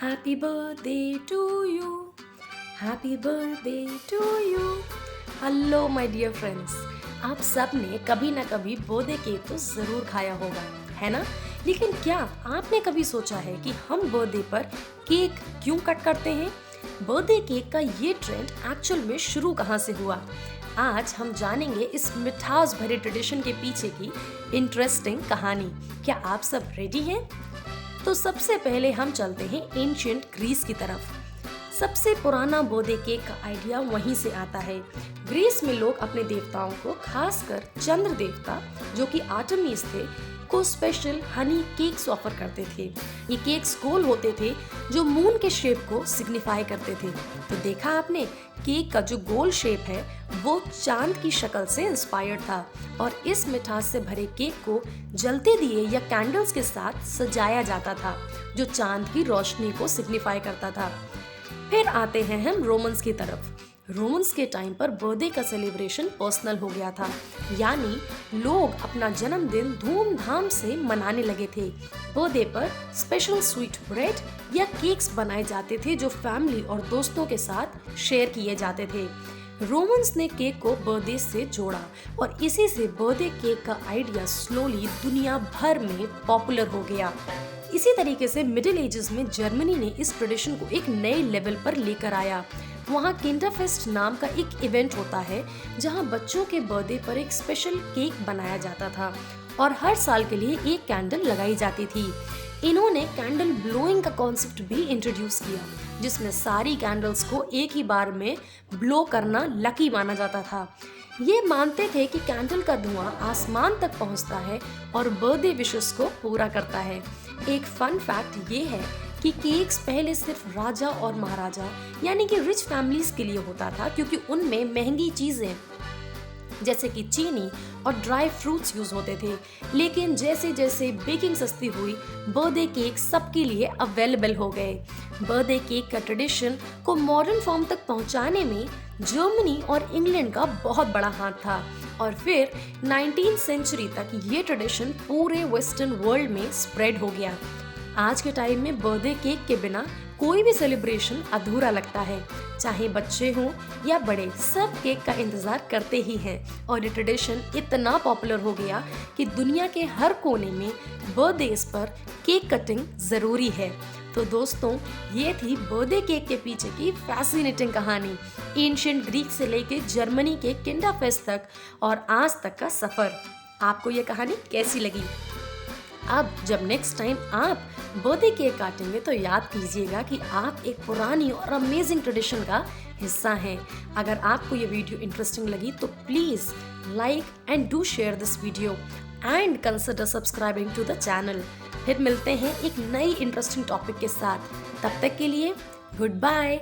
Happy birthday to you. Happy birthday to you. Hello my dear friends, आप सब ने कभी ना कभी बर्थडे केक तो ज़रूर खाया होगा, है ना? लेकिन क्या आपने कभी सोचा है कि हम बर्थडे पर केक क्यों कट करते हैं? बर्थडे केक का ये ट्रेंड एक्चुअल में शुरू कहाँ से हुआ? आज हम जानेंगे इस मिठास भरे ट्रेडिशन के पीछे की इंटरेस्टिंग कहानी। क्या आप सब रेडी हैं? तो सबसे पहले हम चलते हैं एंशिएंट ग्रीस की तरफ। सबसे पुराना बर्थडे केक का आइडिया वहीं से आता है। ग्रीस में लोग अपने देवताओं को, खासकर चंद्र देवता जो कि आर्टेमिस थे, को स्पेशल हनी केक्स ऑफर करते थे। ये केक्स गोल होते थे जो मून के शेप को सिग्निफाई करते थे। तो देखा आपने, केक का जो गोल शेप है वो चांद की शक्ल से इंस्पायर्ड था और इस मिठास से भरे केक को जलते दिए या कैंडल्स के साथ सजाया जाता था जो चांद की रोशनी को सिग्निफाई करता था। फिर आते हैं हम रोमन्स की तरफ। रोमन्स के टाइम पर बर्थडे का सेलिब्रेशन पर्सनल हो गया था, यानी लोग अपना जन्मदिन धूमधाम से मनाने लगे थे। बर्थडे पर स्पेशल स्वीट ब्रेड या केक्स बनाए जाते थे जो फैमिली और दोस्तों के साथ शेयर किए जाते थे। रोमन्स ने केक को बर्थडे से जोड़ा और इसी से बर्थडे केक का आइडिया स्लोली दुनिया भर में पॉपुलर हो गया। इसी तरीके से मिडिल एजेस में जर्मनी ने इस ट्रेडिशन को एक नए लेवल पर लेकर आया। वहाँ किंडरफेस्ट नाम का एक इवेंट होता है जहाँ बच्चों के बर्थडे पर एक स्पेशल केक बनाया जाता था और हर साल के लिए एक कैंडल लगाई जाती थी। इन्होंने कैंडल ब्लोइंग का कॉन्सेप्ट भी इंट्रोड्यूस किया, जिसमें सारी कैंडल्स को एक ही बार में ब्लो करना लकी माना जाता था। ये मानते थे कि कैंडल का धुआं आसमान तक पहुंचता है और बर्थडे विशेस को पूरा करता है। एक फन फैक्ट ये है कि केक्स पहले सिर्फ राजा और महाराजा यानी कि रिच फैमिलीज के लिए होता था, क्योंकि उनमें महंगी चीजें जैसे कि चीनी और ड्राई फ्रूट्स यूज होते थे। लेकिन जैसे जैसे बेकिंग सस्ती हुई, बर्थडे केक सबके लिए अवेलेबल हो गए। बर्थडे केक का ट्रेडिशन को मॉडर्न फॉर्म तक पहुंचाने में जर्मनी और इंग्लैंड का बहुत बड़ा हाथ था और फिर 19वीं सेंचुरी तक ये ट्रेडिशन पूरे वेस्टर्न वर्ल्ड में स्प्रेड हो गया। आज के टाइम में बर्थडे केक के बिना कोई भी सेलिब्रेशन अधूरा लगता है। चाहे बच्चे हों या बड़े, सब केक का इंतजार करते ही हैं और ये ट्रेडिशन इतना पॉपुलर हो गया कि दुनिया के हर कोने में बर्थडेज पर केक कटिंग जरूरी है। तो दोस्तों, ये थी बर्थडे केक के पीछे की फैसिनेटिंग कहानी। एंशिएंट ग्रीक से लेके जर्मनी के किंडरफेस्ट तक और आज तक का सफर। आपको ये कहानी कैसी लगी? अब जब नेक्स्ट टाइम आप बर्थडे केक काटेंगे तो याद कीजिएगा कि आप एक पुरानी और अमेजिंग ट्रेडिशन का हिस्सा हैं। अगर आपको ये वीडियो इंटरेस्टिंग लगी तो please like and do share this video and consider subscribing to the channel. फिर मिलते हैं एक नई इंटरेस्टिंग टॉपिक के साथ। तब तक के लिए गुड बाय।